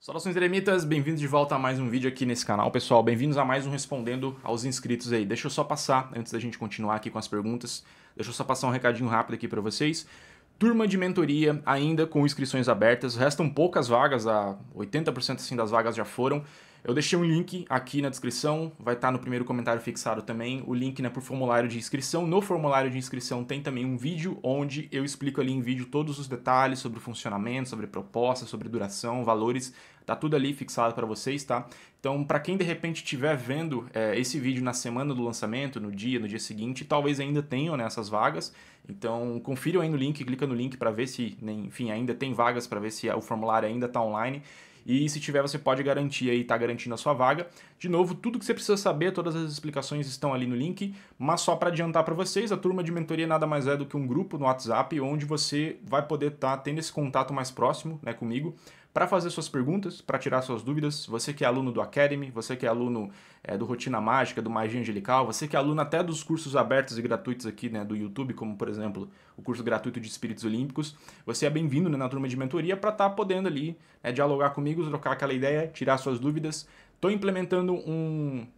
Saudações eremitas, bem-vindos de volta a mais um vídeo aqui nesse canal, pessoal. Bem-vindos a mais um Respondendo aos Inscritos aí. Deixa eu só passar, antes da gente continuar aqui com as perguntas, deixa eu só passar um recadinho rápido aqui para vocês. Turma de mentoria ainda com inscrições abertas, restam poucas vagas, 80% assim das vagas já foram. Eu deixei um link aqui na descrição, vai estar no primeiro comentário fixado também, o link pro formulário de inscrição. No formulário de inscrição tem também um vídeo onde eu explico ali em vídeo todos os detalhes sobre o funcionamento, sobre proposta, sobre duração, valores, tá tudo ali fixado para vocês, tá? Então, para quem de repente estiver vendo esse vídeo na semana do lançamento, no dia seguinte, talvez ainda tenham essas vagas. Então, confiram aí no link, clica no link para ver se, enfim, ainda tem vagas, para ver se o formulário ainda está online. E se tiver, você pode garantir aí, tá garantindo a sua vaga. De novo, tudo que você precisa saber, todas as explicações estão ali no link, mas só para adiantar para vocês, a turma de mentoria nada mais é do que um grupo no WhatsApp onde você vai poder estar tendo esse contato mais próximo, né, comigo, para fazer suas perguntas, para tirar suas dúvidas. Você que é aluno do Academy, você que é aluno do Rotina Mágica, do Magia Angelical, você que é aluno até dos cursos abertos e gratuitos aqui, né, do YouTube, como por exemplo o curso gratuito de Espíritos Olímpicos, você é bem-vindo, né, na turma de mentoria para estar podendo ali dialogar comigo, trocar aquela ideia, tirar suas dúvidas. Estou implementando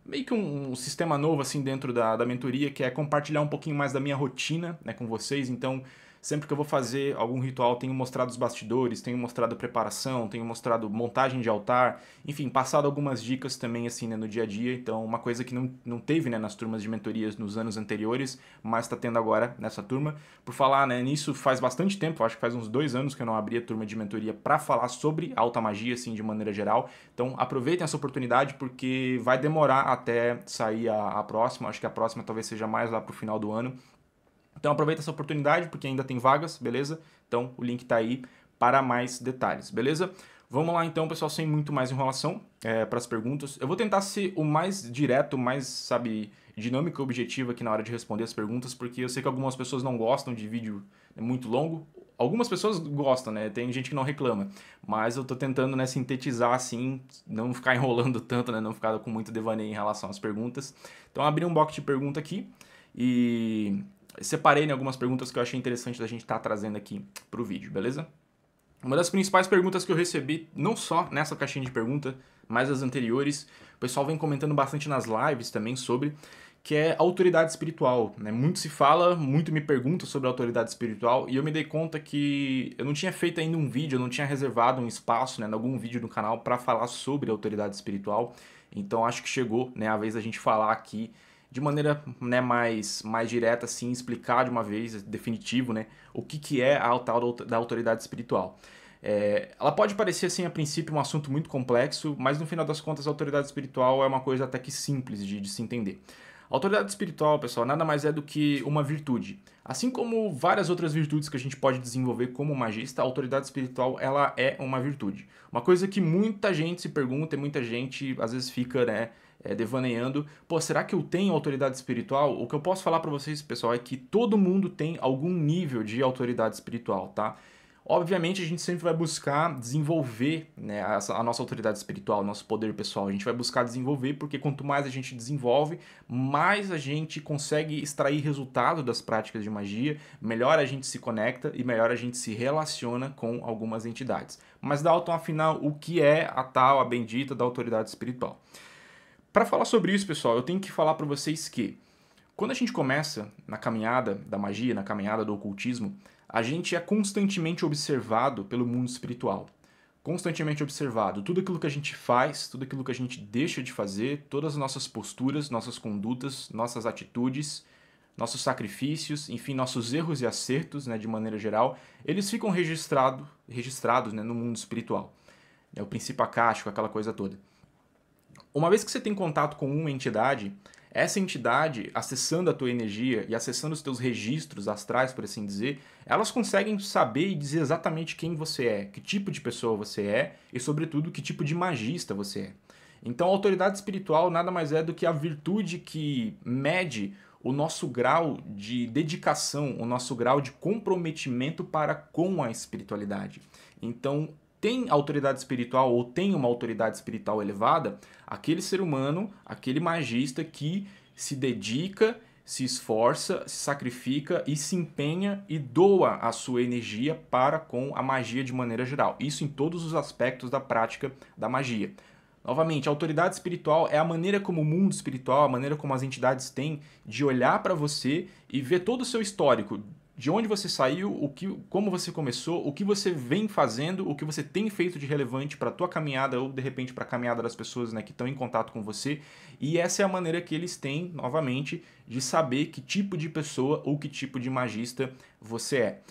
meio que um sistema novo assim dentro da mentoria, que é compartilhar um pouquinho mais da minha rotina, né, com vocês. Então, sempre que eu vou fazer algum ritual, tenho mostrado os bastidores, tenho mostrado a preparação, tenho mostrado montagem de altar, enfim, passado algumas dicas também assim, né, no dia a dia. Então, uma coisa que não teve, né, nas turmas de mentorias nos anos anteriores, mas está tendo agora nessa turma. Por falar, né, nisso faz bastante tempo, acho que faz uns 2 anos que eu não abri a turma de mentoria para falar sobre alta magia, assim, de maneira geral. Então, aproveitem essa oportunidade porque vai demorar até sair a próxima. Acho que a próxima talvez seja mais lá pro final do ano. Então aproveita essa oportunidade porque ainda tem vagas, beleza? Então o link tá aí para mais detalhes, beleza? Vamos lá então, pessoal, sem muito mais enrolação para as perguntas. Eu vou tentar ser o mais direto, mais, sabe, dinâmico e objetivo aqui na hora de responder as perguntas, porque eu sei que algumas pessoas não gostam de vídeo muito longo. Algumas pessoas gostam, né? Tem gente que não reclama. Mas eu tô tentando, né, sintetizar assim, não ficar enrolando tanto, né? Não ficar com muito devaneio em relação às perguntas. Então abri um box de pergunta aqui e separei, né, algumas perguntas que eu achei interessante da gente estar trazendo aqui pro vídeo, beleza? Uma das principais perguntas que eu recebi, não só nessa caixinha de pergunta, mas as anteriores, o pessoal vem comentando bastante nas lives também sobre, que é autoridade espiritual, né? Muito se fala, muito me pergunta sobre autoridade espiritual, e eu me dei conta que eu não tinha feito ainda um vídeo, eu não tinha reservado um espaço, né, em algum vídeo do canal para falar sobre autoridade espiritual. Então acho que chegou, né, a vez da gente falar aqui de maneira, né, mais direta, assim, explicar de uma vez, definitivo, né, o que é a tal da autoridade espiritual. Ela pode parecer, assim, a princípio um assunto muito complexo, mas no final das contas a autoridade espiritual é uma coisa até que simples de se entender. A autoridade espiritual, pessoal, nada mais é do que uma virtude. Assim como várias outras virtudes que a gente pode desenvolver como magista, a autoridade espiritual ela é uma virtude. Uma coisa que muita gente se pergunta e muita gente às vezes fica, né, devaneando, pô, será que eu tenho autoridade espiritual? O que eu posso falar para vocês, pessoal, é que todo mundo tem algum nível de autoridade espiritual, tá? Obviamente a gente sempre vai buscar desenvolver, né, a nossa autoridade espiritual, nosso poder pessoal. A gente vai buscar desenvolver porque quanto mais a gente desenvolve, mais a gente consegue extrair resultado das práticas de magia, melhor a gente se conecta e melhor a gente se relaciona com algumas entidades. Mas Dalton, afinal, o que é a bendita da autoridade espiritual? Para falar sobre isso, pessoal, eu tenho que falar para vocês que quando a gente começa na caminhada da magia, na caminhada do ocultismo, a gente é constantemente observado pelo mundo espiritual. Constantemente observado. Tudo aquilo que a gente faz, tudo aquilo que a gente deixa de fazer, todas as nossas posturas, nossas condutas, nossas atitudes, nossos sacrifícios, enfim, nossos erros e acertos, né, de maneira geral, eles ficam registrados, né, no mundo espiritual. É o princípio acástico, aquela coisa toda. Uma vez que você tem contato com uma entidade, essa entidade, acessando a tua energia e acessando os teus registros astrais, por assim dizer, elas conseguem saber e dizer exatamente quem você é, que tipo de pessoa você é e, sobretudo, que tipo de magista você é. Então, a autoridade espiritual nada mais é do que a virtude que mede o nosso grau de dedicação, o nosso grau de comprometimento para com a espiritualidade. Então, tem autoridade espiritual ou tem uma autoridade espiritual elevada, aquele ser humano, aquele magista que se dedica, se esforça, se sacrifica e se empenha e doa a sua energia para com a magia de maneira geral. Isso em todos os aspectos da prática da magia. Novamente, a autoridade espiritual é a maneira como o mundo espiritual, a maneira como as entidades têm de olhar para você e ver todo o seu histórico, de onde você saiu, como você começou, o que você vem fazendo, o que você tem feito de relevante para a tua caminhada ou de repente para a caminhada das pessoas, né, que estão em contato com você. E essa é a maneira que eles têm, novamente, de saber que tipo de pessoa ou que tipo de magista você é.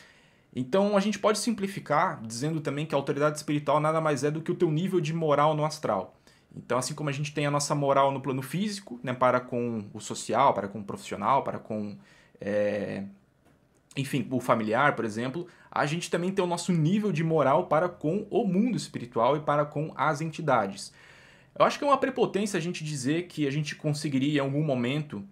Então a gente pode simplificar dizendo também que a autoridade espiritual nada mais é do que o teu nível de moral no astral. Então, assim como a gente tem a nossa moral no plano físico, né, para com o social, para com o profissional, para com, enfim, o familiar, por exemplo, a gente também tem o nosso nível de moral para com o mundo espiritual e para com as entidades. Eu acho que é uma prepotência a gente dizer que a gente conseguiria em algum momento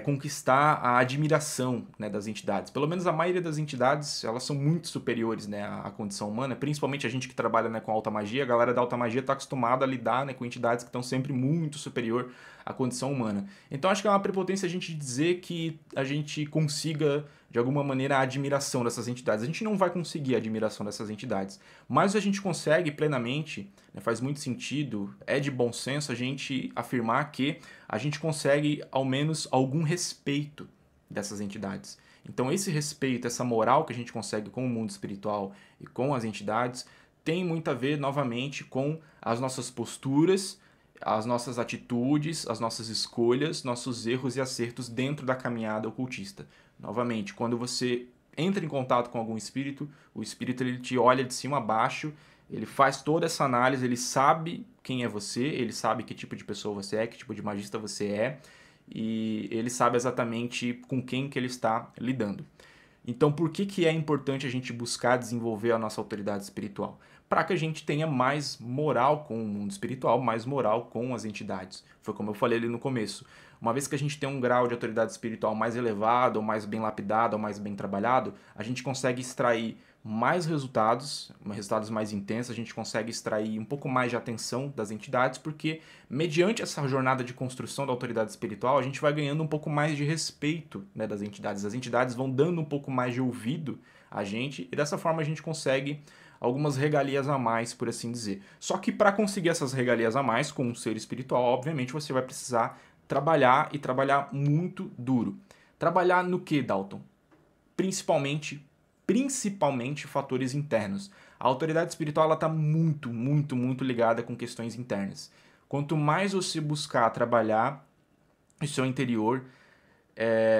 conquistar a admiração, né, das entidades. Pelo menos a maioria das entidades, elas são muito superiores, né, à condição humana, principalmente a gente que trabalha, né, com alta magia. A galera da alta magia está acostumada a lidar, né, com entidades que estão sempre muito superior à condição humana. Então acho que é uma prepotência a gente dizer que a gente consiga, de alguma maneira, a admiração dessas entidades. A gente não vai conseguir a admiração dessas entidades, mas a gente consegue plenamente, né, faz muito sentido, é de bom senso a gente afirmar que a gente consegue ao menos algum respeito dessas entidades. Então esse respeito, essa moral que a gente consegue com o mundo espiritual e com as entidades tem muito a ver novamente com as nossas posturas, as nossas atitudes, as nossas escolhas, nossos erros e acertos dentro da caminhada ocultista. Novamente, quando você entra em contato com algum espírito, o espírito ele te olha de cima a baixo, ele faz toda essa análise, ele sabe quem é você, ele sabe que tipo de pessoa você é, que tipo de magista você é, e ele sabe exatamente com quem que ele está lidando. Então, por que é importante a gente buscar desenvolver a nossa autoridade espiritual? Para que a gente tenha mais moral com o mundo espiritual, mais moral com as entidades. Foi como eu falei ali no começo. Uma vez que a gente tem um grau de autoridade espiritual mais elevado, ou mais bem lapidado, ou mais bem trabalhado, a gente consegue extrair mais resultados mais intensos, a gente consegue extrair um pouco mais de atenção das entidades, porque mediante essa jornada de construção da autoridade espiritual, a gente vai ganhando um pouco mais de respeito, né, das entidades. As entidades vão dando um pouco mais de ouvido a gente, e dessa forma a gente consegue algumas regalias a mais, por assim dizer. Só que para conseguir essas regalias a mais com um ser espiritual, obviamente você vai precisar trabalhar e trabalhar muito duro. Trabalhar no que, Dalton? Principalmente fatores internos. A autoridade espiritual está muito ligada com questões internas. Quanto mais você buscar trabalhar o seu interior,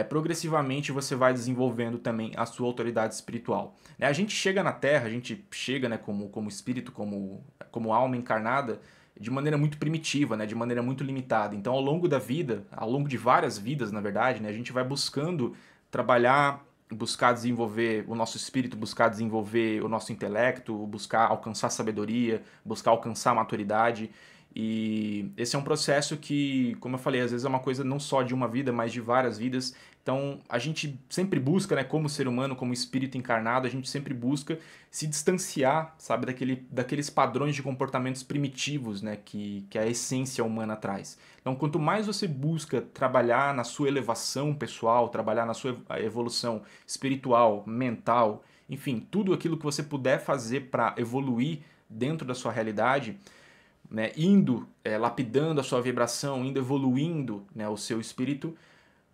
progressivamente você vai desenvolvendo também a sua autoridade espiritual. A gente chega na Terra, a gente chega, né, como espírito, como alma encarnada, de maneira muito primitiva, né, de maneira muito limitada. Então, ao longo da vida, ao longo de várias vidas, na verdade, né, a gente vai buscando trabalhar, buscar desenvolver o nosso espírito, buscar desenvolver o nosso intelecto, buscar alcançar sabedoria, buscar alcançar maturidade. E esse é um processo que, como eu falei, às vezes é uma coisa não só de uma vida, mas de várias vidas. Então a gente sempre busca, né, como ser humano, como espírito encarnado, a gente sempre busca se distanciar, sabe, daqueles padrões de comportamentos primitivos, né, que a essência humana traz. Então quanto mais você busca trabalhar na sua elevação pessoal, trabalhar na sua evolução espiritual, mental, enfim, tudo aquilo que você puder fazer para evoluir dentro da sua realidade, né, indo lapidando a sua vibração, indo evoluindo, né, o seu espírito,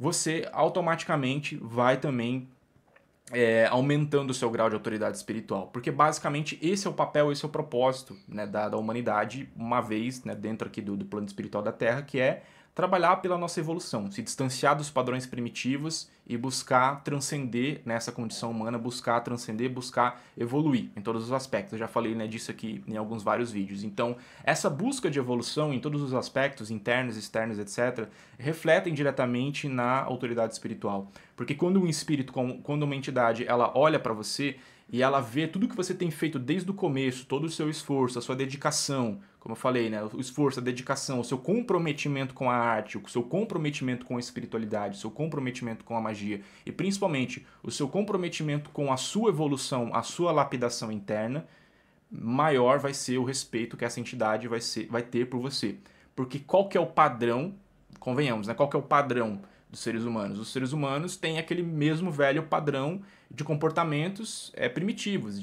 você automaticamente vai também aumentando o seu grau de autoridade espiritual. Porque basicamente esse é o papel, esse é o propósito, né, da humanidade, uma vez, né, dentro aqui do plano espiritual da Terra, que é trabalhar pela nossa evolução, se distanciar dos padrões primitivos e buscar transcender nessa condição humana, buscar transcender, buscar evoluir em todos os aspectos. Eu já falei, né, disso aqui em alguns vários vídeos. Então, essa busca de evolução em todos os aspectos, internos, externos, etc., refletem diretamente na autoridade espiritual. Porque quando um espírito, quando uma entidade, ela olha para você e ela vê tudo que você tem feito desde o começo, todo o seu esforço, a sua dedicação, como eu falei, né, o esforço, a dedicação, o seu comprometimento com a arte, o seu comprometimento com a espiritualidade, o seu comprometimento com a magia e principalmente o seu comprometimento com a sua evolução, a sua lapidação interna, maior vai ser o respeito que essa entidade vai ter por você. Porque qual que é o padrão, convenhamos, né, qual que é o padrão dos seres humanos. Os seres humanos têm aquele mesmo velho padrão de comportamentos primitivos,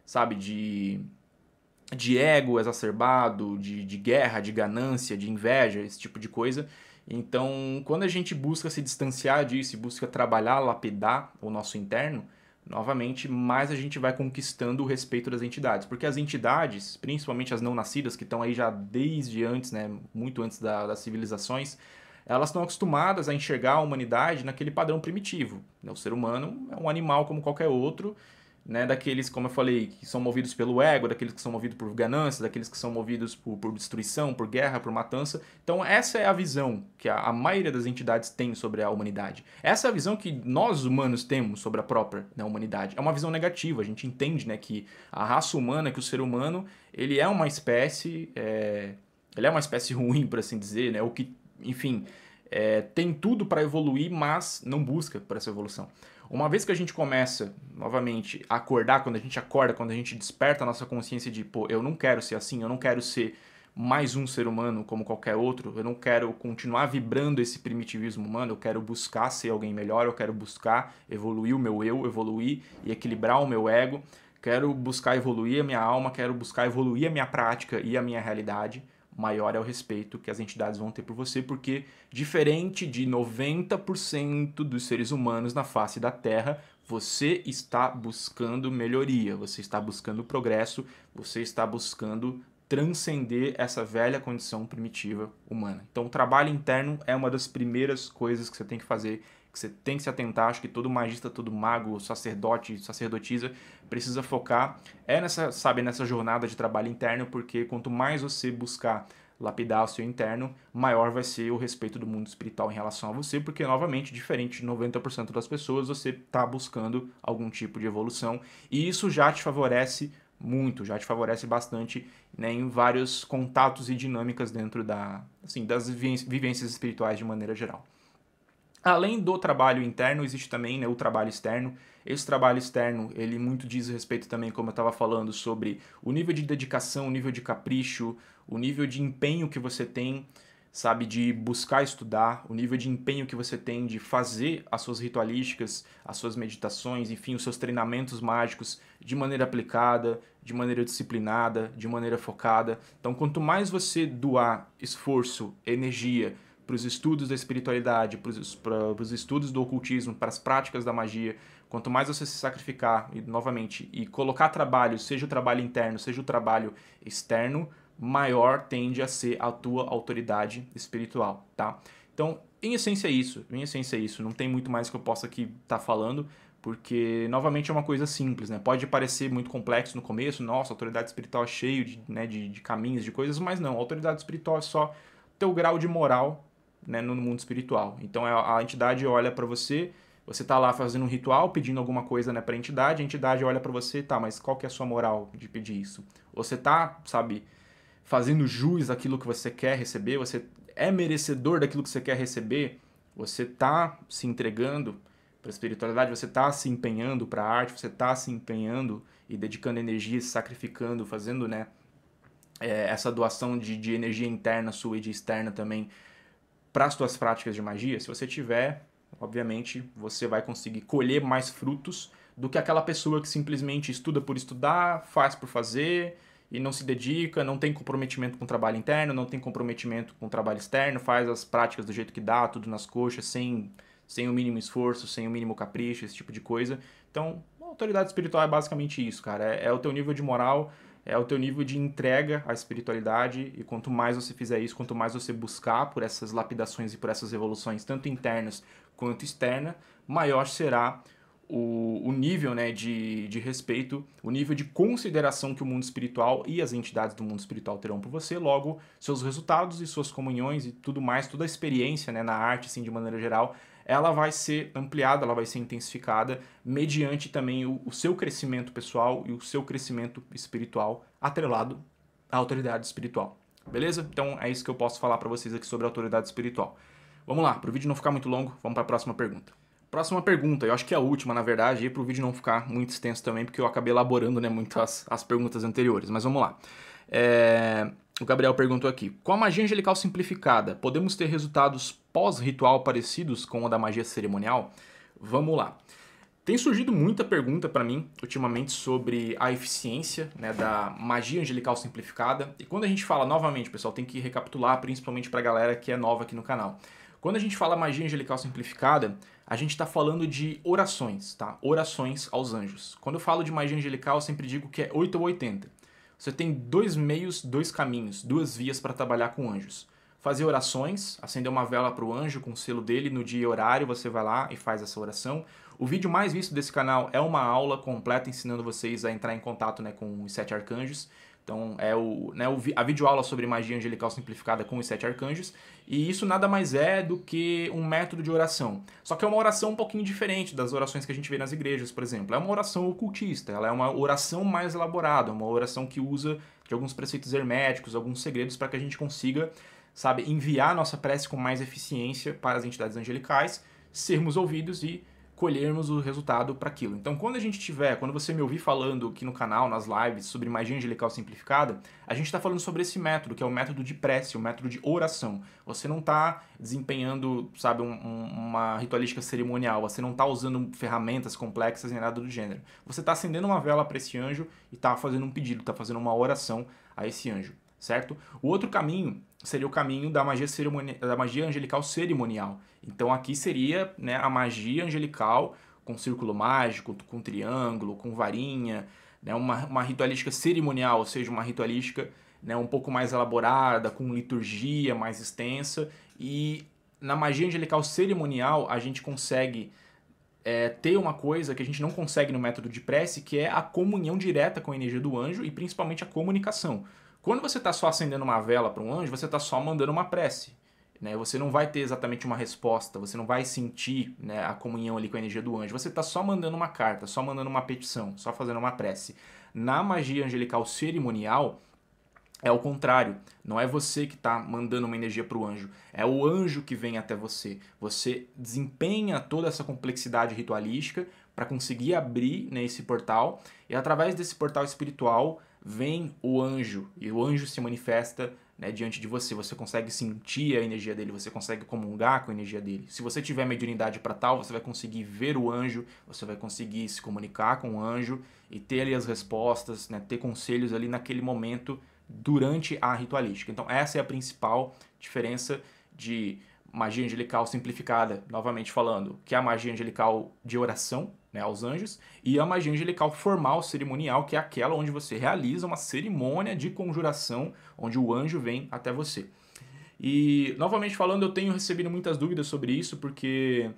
sabe, de ego exacerbado, de guerra, de ganância, de inveja, esse tipo de coisa. Então, quando a gente busca se distanciar disso e busca trabalhar, lapidar o nosso interno, novamente, mais a gente vai conquistando o respeito das entidades. Porque as entidades, principalmente as não nascidas, que estão aí já desde antes, né, muito antes das civilizações, elas estão acostumadas a enxergar a humanidade naquele padrão primitivo. O ser humano é um animal como qualquer outro, né, daqueles, como eu falei, que são movidos pelo ego, daqueles que são movidos por ganância, daqueles que são movidos por destruição, por guerra, por matança. Então essa é a visão que a maioria das entidades tem sobre a humanidade. Essa é a visão que nós humanos temos sobre a própria, né, humanidade. É uma visão negativa, a gente entende, né, que a raça humana, que o ser humano, ele é uma espécie, ele é uma espécie ruim, por assim dizer, né, o que, enfim, tem tudo para evoluir, mas não busca por essa evolução. Uma vez que a gente começa, novamente, a acordar, quando a gente acorda, quando a gente desperta a nossa consciência de, pô, eu não quero ser assim, eu não quero ser mais um ser humano como qualquer outro, eu não quero continuar vibrando esse primitivismo humano, eu quero buscar ser alguém melhor, eu quero buscar evoluir o meu eu, evoluir e equilibrar o meu ego, quero buscar evoluir a minha alma, quero buscar evoluir a minha prática e a minha realidade. Maior é o respeito que as entidades vão ter por você, porque diferente de 90% dos seres humanos na face da Terra, você está buscando melhoria, você está buscando progresso, você está buscando transcender essa velha condição primitiva humana. Então, o trabalho interno é uma das primeiras coisas que você tem que fazer, que você tem que se atentar. Acho que todo magista, todo mago, sacerdote, sacerdotisa precisa focar nessa jornada de trabalho interno, porque quanto mais você buscar lapidar o seu interno, maior vai ser o respeito do mundo espiritual em relação a você, porque, novamente, diferente de 90% das pessoas, você está buscando algum tipo de evolução, e isso já te favorece muito, já te favorece bastante, né, em vários contatos e dinâmicas dentro das vivências espirituais de maneira geral. Além do trabalho interno, existe também, né, o trabalho externo. Esse trabalho externo, ele muito diz respeito também, como eu estava falando, sobre o nível de dedicação, o nível de capricho, o nível de empenho que você tem, sabe, de buscar estudar, o nível de empenho que você tem de fazer as suas ritualísticas, as suas meditações, enfim, os seus treinamentos mágicos de maneira aplicada, de maneira disciplinada, de maneira focada. Então, quanto mais você doar esforço, energia, para os estudos da espiritualidade, para os estudos do ocultismo, para as práticas da magia, quanto mais você se sacrificar, e novamente, e colocar trabalho, seja o trabalho interno, seja o trabalho externo, maior tende a ser a tua autoridade espiritual, tá? Então, em essência é isso, não tem muito mais que eu possa aqui estar falando, porque, novamente, é uma coisa simples, né? Pode parecer muito complexo no começo, nossa, a autoridade espiritual é cheio de caminhos, de coisas, mas não, a autoridade espiritual é só teu grau de moral, né, no mundo espiritual. Então a entidade olha para você, você tá lá fazendo um ritual, pedindo alguma coisa, né, para a entidade olha para você, tá, mas qual que é a sua moral de pedir isso? Você tá, sabe, fazendo jus àquilo que você quer receber? Você é merecedor daquilo que você quer receber? Você tá se entregando para a espiritualidade? Você tá se empenhando para a arte? Você tá se empenhando e dedicando energia, se sacrificando, fazendo, né, essa doação de energia interna sua e de externa também para as suas práticas de magia? Se você tiver, obviamente, você vai conseguir colher mais frutos do que aquela pessoa que simplesmente estuda por estudar, faz por fazer e não se dedica, não tem comprometimento com o trabalho interno, não tem comprometimento com o trabalho externo, faz as práticas do jeito que dá, tudo nas coxas, sem o mínimo esforço, sem o mínimo capricho, esse tipo de coisa. Então, a autoridade espiritual é basicamente isso, cara. É o teu nível de moral, é o teu nível de entrega à espiritualidade, e quanto mais você fizer isso, quanto mais você buscar por essas lapidações e por essas evoluções, tanto internas quanto externa, maior será o nível, né, de respeito, o nível de consideração que o mundo espiritual e as entidades do mundo espiritual terão por você. Logo, seus resultados e suas comunhões e tudo mais, toda a experiência, né, na arte, assim, de maneira geral, ela vai ser ampliada, ela vai ser intensificada mediante também o seu crescimento pessoal e o seu crescimento espiritual atrelado à autoridade espiritual. Beleza? Então é isso que eu posso falar para vocês aqui sobre a autoridade espiritual. Vamos lá, para o vídeo não ficar muito longo, vamos para a próxima pergunta. Próxima pergunta, eu acho que é a última, na verdade, e para o vídeo não ficar muito extenso também, porque eu acabei elaborando, né, muito as perguntas anteriores, mas vamos lá. O Gabriel perguntou aqui: com a magia angelical simplificada, podemos ter resultados pós-ritual parecidos com o da magia cerimonial? Vamos lá. Tem surgido muita pergunta para mim ultimamente sobre a eficiência, né, da magia angelical simplificada. E quando a gente fala, novamente, pessoal, tem que recapitular, principalmente para a galera que é nova aqui no canal. Quando a gente fala magia angelical simplificada, a gente está falando de orações, tá? Orações aos anjos. Quando eu falo de magia angelical, eu sempre digo que é 8 ou 80. Você tem dois meios, dois caminhos, duas vias para trabalhar com anjos. Fazer orações, acender uma vela para o anjo com o selo dele, no dia e horário você vai lá e faz essa oração. O vídeo mais visto desse canal é uma aula completa ensinando vocês a entrar em contato, né, com os 7 arcanjos. Então é a videoaula sobre magia angelical simplificada com os 7 arcanjos. E isso nada mais é do que um método de oração. Só que é uma oração um pouquinho diferente das orações que a gente vê nas igrejas, por exemplo. É uma oração ocultista, ela é uma oração mais elaborada, uma oração que usa de alguns preceitos herméticos, alguns segredos para que a gente consiga, sabe, enviar a nossa prece com mais eficiência para as entidades angelicais, sermos ouvidos e colhermos o resultado para aquilo. Então, quando você me ouvir falando aqui no canal, nas lives, sobre magia angelical simplificada, a gente está falando sobre esse método, que é o método de prece, o método de oração. Você não está desempenhando, sabe, uma ritualística cerimonial, você não está usando ferramentas complexas nem nada do gênero. Você está acendendo uma vela para esse anjo e está fazendo um pedido, está fazendo uma oração a esse anjo, certo? O outro caminho seria o caminho da magia angelical cerimonial. Então aqui seria, né, a magia angelical com círculo mágico, com triângulo, com varinha, né, uma ritualística cerimonial, ou seja, uma ritualística, né, um pouco mais elaborada, com liturgia mais extensa. E na magia angelical cerimonial a gente consegue ter uma coisa que a gente não consegue no método de prece, que é a comunhão direta com a energia do anjo e principalmente a comunicação. Quando você está só acendendo uma vela para um anjo, você está só mandando uma prece, né? Você não vai ter exatamente uma resposta, você não vai sentir, né, a comunhão ali com a energia do anjo. Você está só mandando uma carta, só mandando uma petição, só fazendo uma prece. Na magia angelical cerimonial, é o contrário. Não é você que está mandando uma energia para o anjo. É o anjo que vem até você. Você desempenha toda essa complexidade ritualística para conseguir abrir, né, esse portal. E através desse portal espiritual vem o anjo. E o anjo se manifesta, né, diante de você. Você consegue sentir a energia dele. Você consegue comungar com a energia dele. Se você tiver mediunidade para tal, você vai conseguir ver o anjo. Você vai conseguir se comunicar com o anjo e ter ali as respostas, né, ter conselhos ali naquele momento durante a ritualística. Então essa é a principal diferença de magia angelical simplificada, novamente falando, que é a magia angelical de oração, né, aos anjos, e a magia angelical formal, cerimonial, que é aquela onde você realiza uma cerimônia de conjuração, onde o anjo vem até você. E, novamente falando, eu tenho recebido muitas dúvidas sobre isso, porque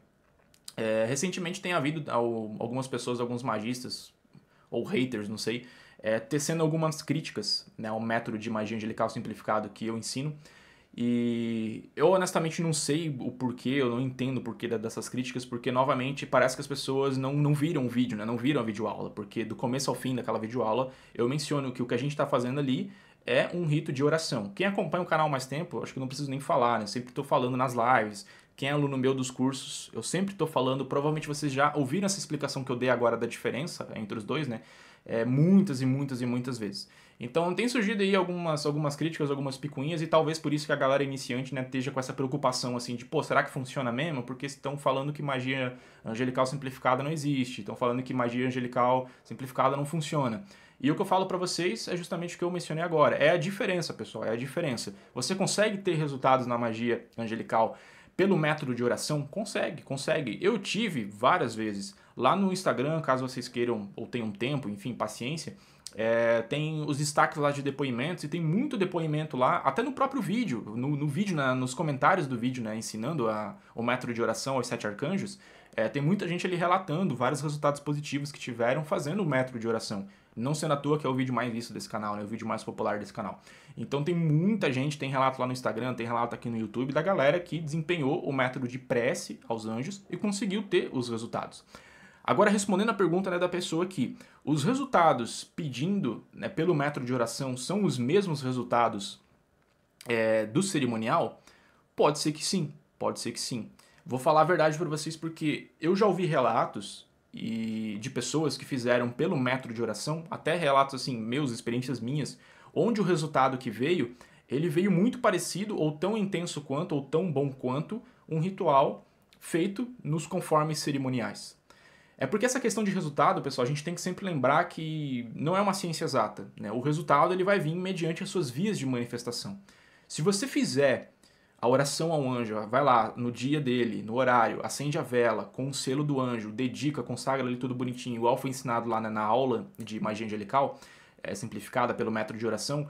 recentemente tem havido algumas pessoas, alguns magistas, ou haters, não sei, tecendo algumas críticas, né, ao método de magia angelical simplificado que eu ensino. E eu honestamente não sei o porquê, eu não entendo o porquê dessas críticas, porque novamente parece que as pessoas não viram o vídeo, né, não viram a videoaula, porque do começo ao fim daquela videoaula eu menciono que o que a gente está fazendo ali é um rito de oração. Quem acompanha o canal há mais tempo, acho que não preciso nem falar, né, eu sempre estou falando nas lives. Quem é aluno meu dos cursos, eu sempre estou falando, provavelmente vocês já ouviram essa explicação que eu dei agora da diferença entre os dois, né? Muitas e muitas e muitas vezes. Então tem surgido aí algumas críticas, algumas picuinhas, e talvez por isso que a galera iniciante, né, esteja com essa preocupação assim de, pô, será que funciona mesmo? Porque estão falando que magia angelical simplificada não existe, estão falando que magia angelical simplificada não funciona. E o que eu falo pra vocês é justamente o que eu mencionei agora. É a diferença, pessoal, é a diferença. Você consegue ter resultados na magia angelical pelo método de oração? Consegue, consegue. Eu tive várias vezes. Lá no Instagram, caso vocês queiram ou tenham tempo, enfim, paciência, tem os destaques lá de depoimentos, e tem muito depoimento lá, até no próprio vídeo, no vídeo, nos comentários do vídeo, né, ensinando o método de oração aos 7 arcanjos, tem muita gente ali relatando vários resultados positivos que tiveram fazendo o método de oração. Não sendo à toa que é o vídeo mais visto desse canal, né, o vídeo mais popular desse canal. Então tem muita gente, tem relato lá no Instagram, tem relato aqui no YouTube da galera que desempenhou o método de prece aos anjos e conseguiu ter os resultados. Agora, respondendo a pergunta, né, da pessoa aqui, os resultados pedindo, né, pelo método de oração são os mesmos resultados do cerimonial? Pode ser que sim, pode ser que sim. Vou falar a verdade para vocês porque eu já ouvi relatos de pessoas que fizeram pelo método de oração, até relatos assim, meus, experiências minhas, onde o resultado que veio, ele veio muito parecido, ou tão intenso quanto, ou tão bom quanto, um ritual feito nos conformes cerimoniais. É porque essa questão de resultado, pessoal, a gente tem que sempre lembrar que não é uma ciência exata, né? O resultado ele vai vir mediante as suas vias de manifestação. Se você fizer a oração ao anjo, vai lá no dia dele, no horário, acende a vela com o selo do anjo, dedica, consagra ali tudo bonitinho, igual foi ensinado lá na aula de magia angelical, simplificada pelo método de oração.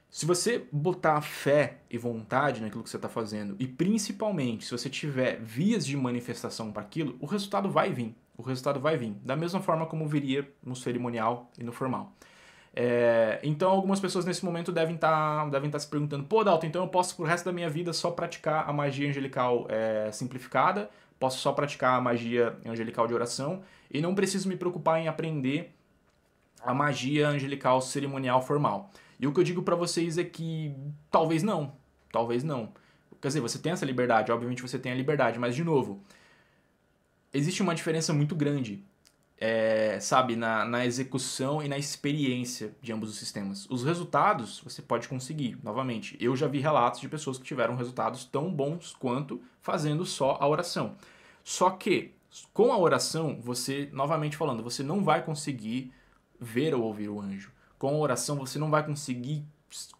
Se você botar fé e vontade naquilo que você está fazendo, e principalmente se você tiver vias de manifestação para aquilo, o resultado vai vir. O resultado vai vir. Da mesma forma como viria no cerimonial e no formal. Então algumas pessoas nesse momento devem tá se perguntando: pô, Dalton, então eu posso pro resto da minha vida só praticar a magia angelical simplificada, posso só praticar a magia angelical de oração e não preciso me preocupar em aprender a magia angelical cerimonial formal. E o que eu digo pra vocês é que talvez não. Talvez não. Quer dizer, você tem essa liberdade, obviamente você tem a liberdade, mas de novo, existe uma diferença muito grande, sabe, na execução e na experiência de ambos os sistemas. Os resultados você pode conseguir, novamente. Eu já vi relatos de pessoas que tiveram resultados tão bons quanto fazendo só a oração. Só que, com a oração, você, novamente falando, você não vai conseguir ver ou ouvir o anjo. Com a oração, você não vai conseguir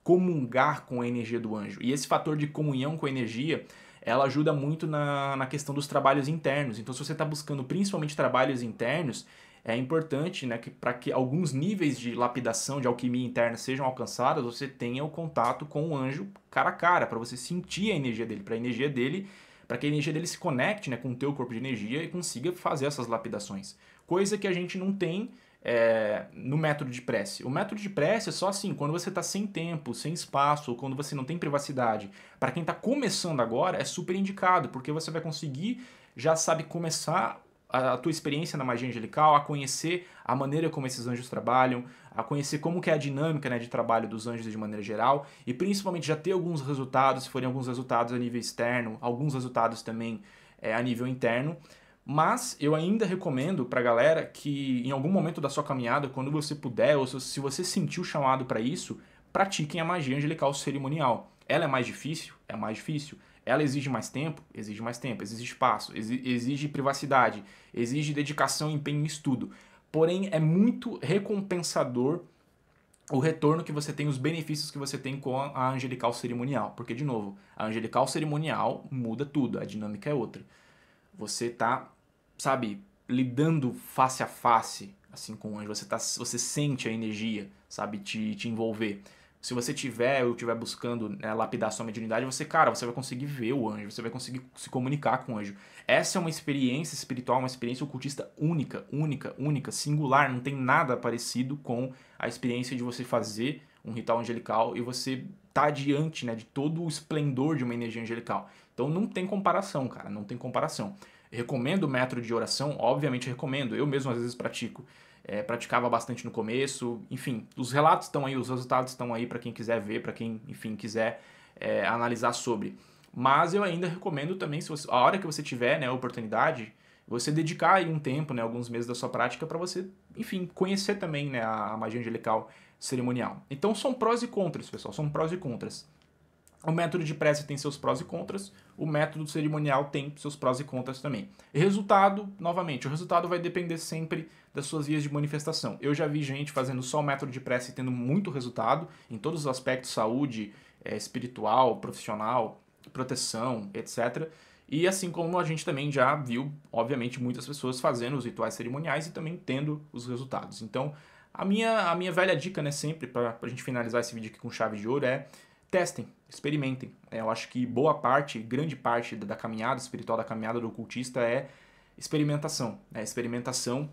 comungar com a energia do anjo. E esse fator de comunhão com a energia, ela ajuda muito na questão dos trabalhos internos. Então, se você está buscando principalmente trabalhos internos, é importante, né, que para que alguns níveis de lapidação, de alquimia interna sejam alcançados, você tenha o contato com o anjo cara a cara, para você sentir a energia dele, para que a energia dele se conecte, né, com o teu corpo de energia e consiga fazer essas lapidações. Coisa que a gente não tem no método de prece. O método de prece é só assim, quando você está sem tempo, sem espaço, ou quando você não tem privacidade. Para quem está começando agora, é super indicado, porque você vai conseguir, já sabe, começar a tua experiência na magia angelical, a conhecer a maneira como esses anjos trabalham, a conhecer como que é a dinâmica, né, de trabalho dos anjos de maneira geral, e principalmente já ter alguns resultados, se forem alguns resultados a nível externo, alguns resultados também a nível interno. Mas eu ainda recomendo pra galera que em algum momento da sua caminhada, quando você puder, ou se você sentir o chamado para isso, pratiquem a magia angelical cerimonial. Ela é mais difícil? É mais difícil. Ela exige mais tempo? Exige mais tempo. Exige espaço, exige privacidade, exige dedicação, empenho e estudo. Porém, é muito recompensador o retorno que você tem, os benefícios que você tem com a angelical cerimonial. Porque, de novo, a angelical cerimonial muda tudo, a dinâmica é outra. Você tá, sabe, lidando face a face assim com o anjo, você sente a energia, sabe, te envolver. Se você tiver buscando, né, lapidar sua mediunidade, você vai conseguir ver o anjo, você vai conseguir se comunicar com o anjo. Essa é uma experiência espiritual, uma experiência ocultista única, única, única, singular, não tem nada parecido com a experiência de você fazer um ritual angelical e você tá diante, né, de todo o esplendor de uma energia angelical. Então não tem comparação, cara, não tem comparação. Recomendo o método de oração, obviamente recomendo, eu mesmo às vezes pratico. Praticava bastante no começo, enfim, os relatos estão aí, os resultados estão aí para quem quiser ver, para quem, enfim, quiser analisar sobre. Mas eu ainda recomendo também, a hora que você tiver, né, a oportunidade, você dedicar aí um tempo, né, alguns meses da sua prática para você, enfim, conhecer também, né, a magia angelical cerimonial. Então são prós e contras, pessoal, são prós e contras. O método de prece tem seus prós e contras, o método cerimonial tem seus prós e contras também. Resultado, novamente, o resultado vai depender sempre das suas vias de manifestação. Eu já vi gente fazendo só o método de prece e tendo muito resultado em todos os aspectos, saúde, espiritual, profissional, proteção, etc. E assim como a gente também já viu, obviamente, muitas pessoas fazendo os rituais cerimoniais e também tendo os resultados. Então, a minha velha dica, né, sempre, para a gente finalizar esse vídeo aqui com chave de ouro testem, experimentem. Eu acho que grande parte da caminhada espiritual, da caminhada do ocultista é experimentação. Experimentação,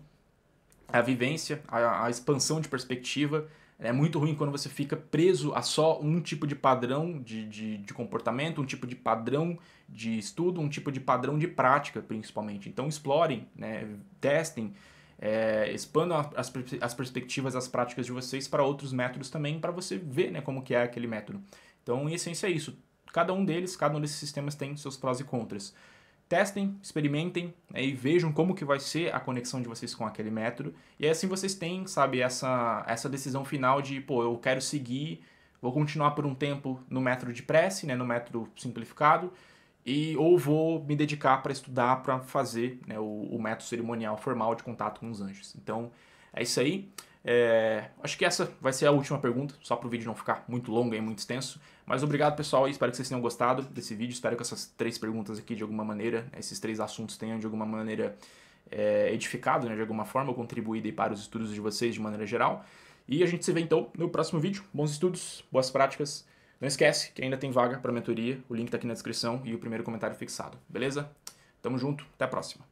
a vivência, a expansão de perspectiva. É muito ruim quando você fica preso a só um tipo de padrão de comportamento, um tipo de padrão de estudo, um tipo de padrão de prática, principalmente. Então explorem, né, testem, expandam as perspectivas, as práticas de vocês para outros métodos também, para você ver, né, como que é aquele método. Então, em essência é isso. Cada um desses sistemas tem seus prós e contras. testem, experimentem, né, e vejam como que vai ser a conexão de vocês com aquele método. E aí assim vocês têm, sabe, essa decisão final de, pô, eu quero seguir, vou continuar por um tempo no método de prece, né, no método simplificado, ou vou me dedicar para estudar, para fazer, né, o método cerimonial formal de contato com os anjos. Então, é isso aí. Acho que essa vai ser a última pergunta, só para o vídeo não ficar muito longo e muito extenso. Mas obrigado, pessoal, e espero que vocês tenham gostado desse vídeo. Espero que essas 3 perguntas aqui, de alguma maneira, esses 3 assuntos tenham, de alguma maneira, edificado, né, de alguma forma, contribuído para os estudos de vocês de maneira geral. E a gente se vê, então, no próximo vídeo. Bons estudos, boas práticas. Não esquece que ainda tem vaga para mentoria, o link tá aqui na descrição e o primeiro comentário fixado, beleza? Tamo junto, até a próxima.